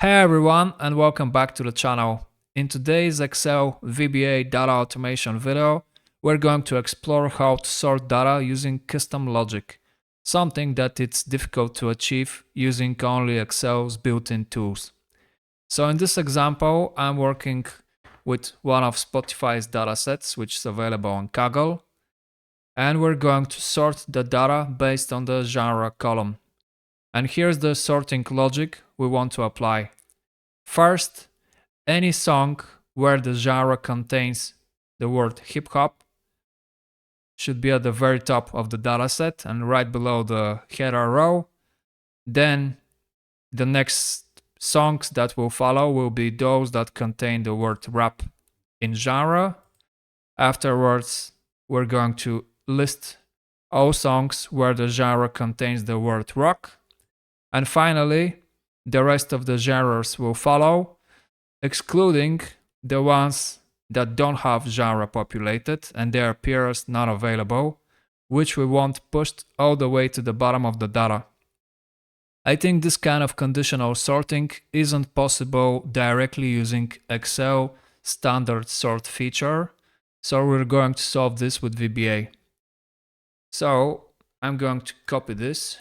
Hey everyone, and welcome back to the channel. In today's Excel VBA data automation video, we're going to explore how to sort data using custom logic, something that it's difficult to achieve using only Excel's built-in tools. So in this example, I'm working with one of Spotify's datasets, which is available on Kaggle, and we're going to sort the data based on the genre column. And here's the sorting logic we want to apply. First, any song where the genre contains the word hip hop should be at the very top of the dataset and right below the header row. Then the next songs that will follow will be those that contain the word rap in genre. Afterwards, we're going to list all songs where the genre contains the word rock. And finally, the rest of the genres will follow, excluding the ones that don't have genre populated and they appear as not available, which we want pushed all the way to the bottom of the data. I think this kind of conditional sorting isn't possible directly using Excel standard sort feature, so we're going to solve this with VBA. So I'm going to copy this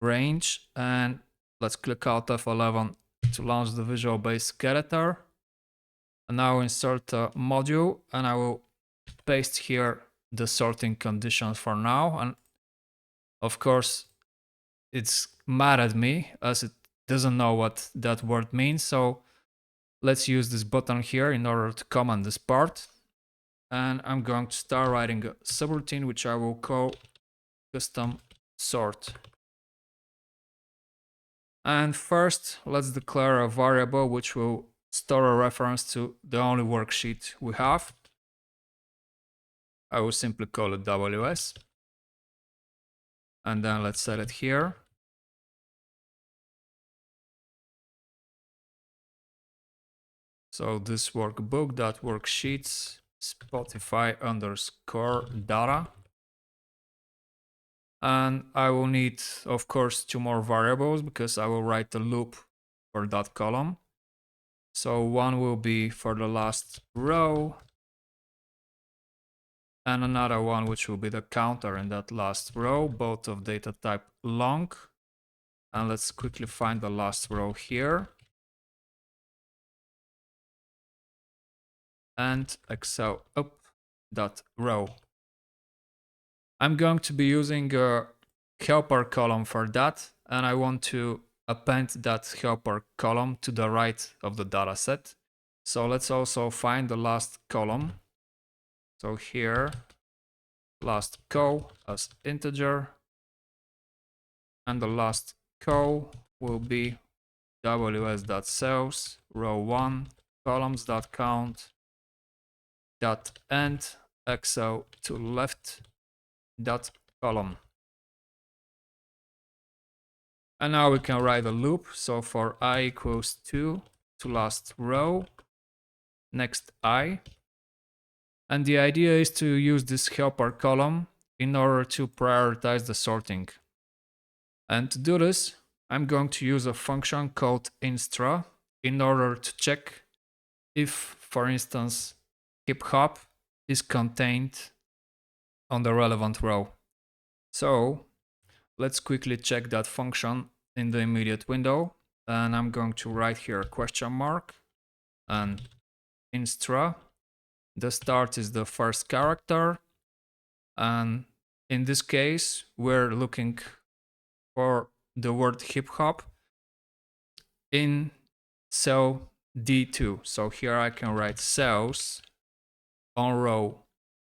range and let's click Alt F11 to launch the Visual Basic Editor. And now insert a module and I will paste here the sorting conditions for now. And of course, it's mad at me as it doesn't know what that word means. So let's use this button here in order to comment this part. And I'm going to start writing a subroutine, which I will call custom sort. And first, let's declare a variable which will store a reference to the only worksheet we have. I will simply call it WS. And then let's set it here. So this workbook.worksheets Spotify underscore data. And I will need, of course, two more variables because I will write a loop for that column. So one will be for the last row and another one which will be the counter in that last row, both of data type long. And let's quickly find the last row here. And Excel up.row. I'm going to be using a helper column for that, and I want to append that helper column to the right of the dataset. So let's also find the last column. So here, last co as integer, and the last co will be ws.cells row 1 columns.count dot end excel to left dot column. And now we can write a loop. So for I equals 2 to last row, next I. And the idea is to use this helper column in order to prioritize the sorting. And to do this, I'm going to use a function called InStr in order to check if, for instance, hip hop is contained on the relevant row. So let's quickly check that function in the immediate window. And I'm going to write here a question mark and InStr. The start is the first character. And in this case, we're looking for the word hip hop in cell D2. So here I can write cells on row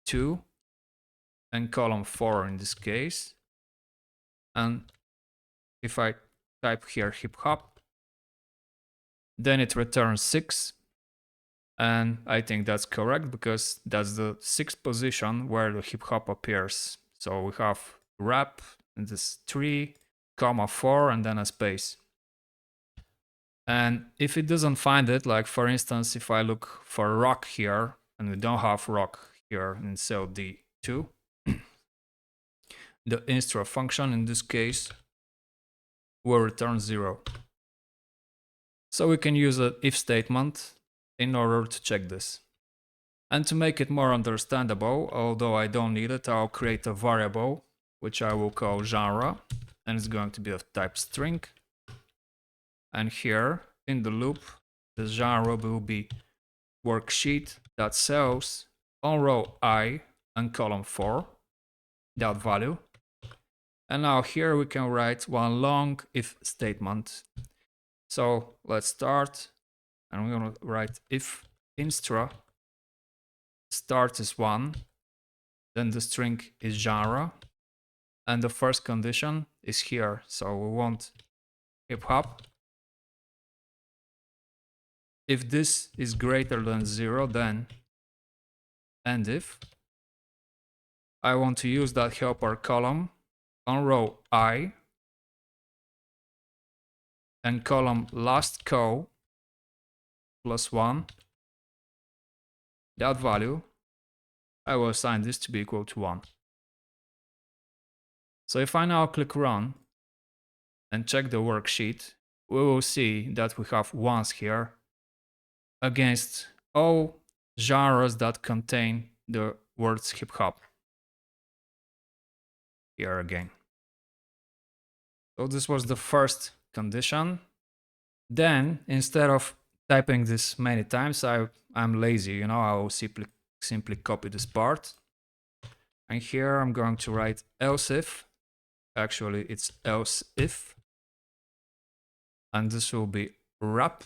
2 and column 4 in this case. And if I type here hip hop, then it returns 6. And I think that's correct because that's the 6th position where the hip hop appears. So we have rap and this 3, comma 4, and then a space. And if it doesn't find it, like for instance, if I look for rock here and we don't have rock here in cell D2, the InStr function in this case will return 0. So we can use an if statement in order to check this. And to make it more understandable, although I don't need it, I'll create a variable which I will call genre, and it's going to be of type string. And here in the loop, the genre will be worksheet.cells on row I and column 4, that value. And now here we can write one long if statement. So let's start, and we're going to write if InStr start is 1, then the string is genre, and the first condition is here. So we want hip hop. If this is greater than 0, then end if. I want to use that helper column on row I and column last co plus 1. That value, I will assign this to be equal to 1. So if I now click run and check the worksheet, we will see that we have ones here against all genres that contain the words hip hop. Here again. So this was the first condition. Then instead of typing this many times, I'm lazy, you know, I will simply copy this part. And here I'm going to write else if. Actually, it's else if. And this will be wrap.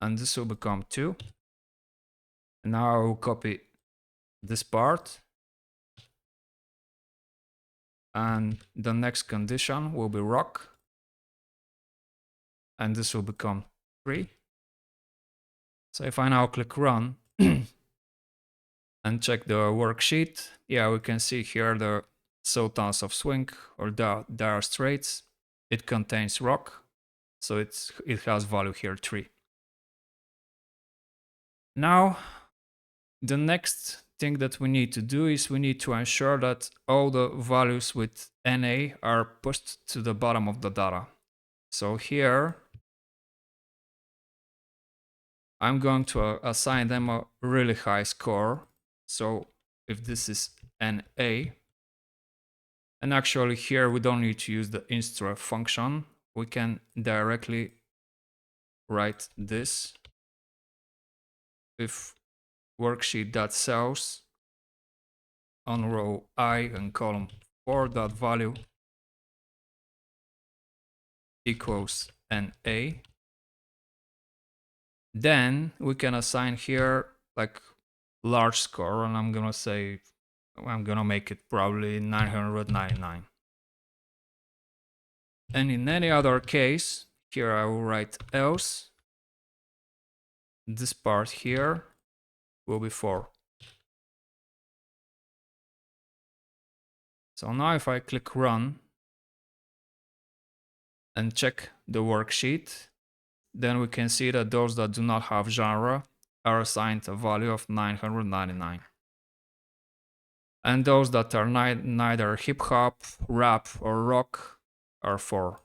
And this will become 2. And now I will copy this part. And the next condition will be rock. And this will become 3. So if I now click run and check the worksheet, yeah, we can see here the sultans of swing or dire straits. It contains rock, so it has value here 3. Now, the next thing that we need to do is we need to ensure that all the values with NA are pushed to the bottom of the data. So here, I'm going to assign them a really high score. So if this is NA, and actually here we don't need to use the InStr function, we can directly write this if worksheet.cells on row I and column 4 dot value equals NA. Then we can assign here like large score, and I'm gonna make it probably 999. And in any other case, here I will write else. This part here will be 4. So now if I click run and check the worksheet, then we can see that those that do not have genre are assigned a value of 999. And those that are neither hip hop, rap, or rock are 4.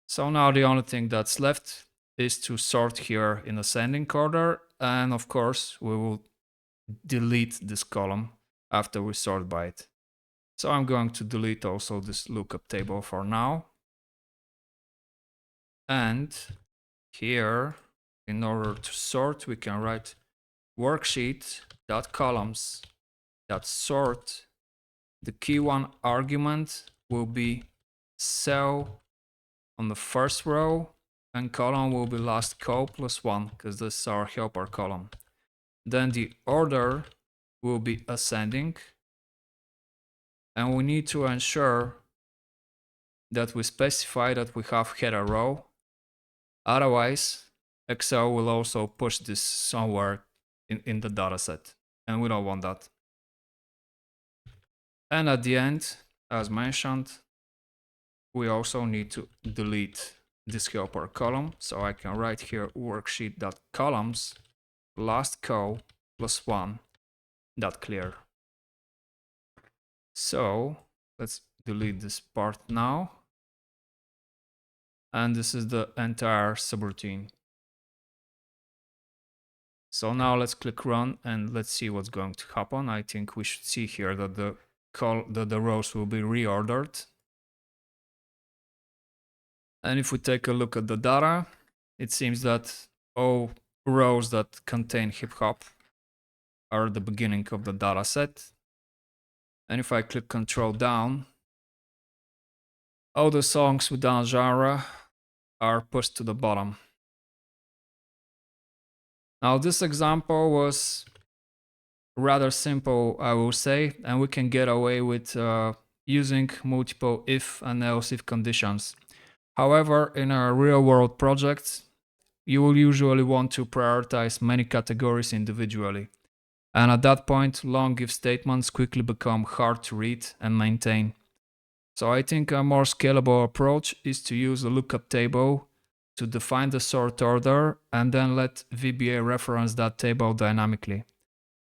So now the only thing that's left is to sort here in ascending order, and of course we will delete this column after we sort by it. So I'm going to delete also this lookup table for now. And here, in order to sort, we can write worksheet.columns.sort. The key one argument will be cell on the first row, and column will be last co plus 1, because this is our helper column. Then the order will be ascending, and we need to ensure that we specify that we have header row. Otherwise, Excel will also push this somewhere in the dataset, and we don't want that. And at the end, as mentioned, we also need to delete this helper column. So I can write here worksheet.columns last co plus 1 dot clear. So let's delete this part now. and this is the entire subroutine. So now let's click run and let's see what's going to happen. I think we should see here that the rows will be reordered. And if we take a look at the data, it seems that all rows that contain hip hop are the beginning of the data set. And if I click Control down, all the songs without genre are pushed to the bottom. Now this example was rather simple, I will say, and we can get away with using multiple if and else if conditions. However, in a real world project, you will usually want to prioritize many categories individually. And at that point, long if statements quickly become hard to read and maintain. So I think a more scalable approach is to use a lookup table to define the sort order and then let VBA reference that table dynamically.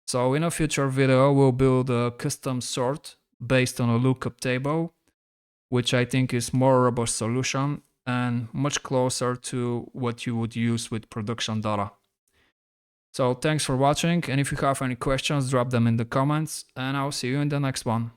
So in a future video, we'll build a custom sort based on a lookup table, which I think is more robust solution and much closer to what you would use with production data. So thanks for watching, and if you have any questions, drop them in the comments, and I'll see you in the next one.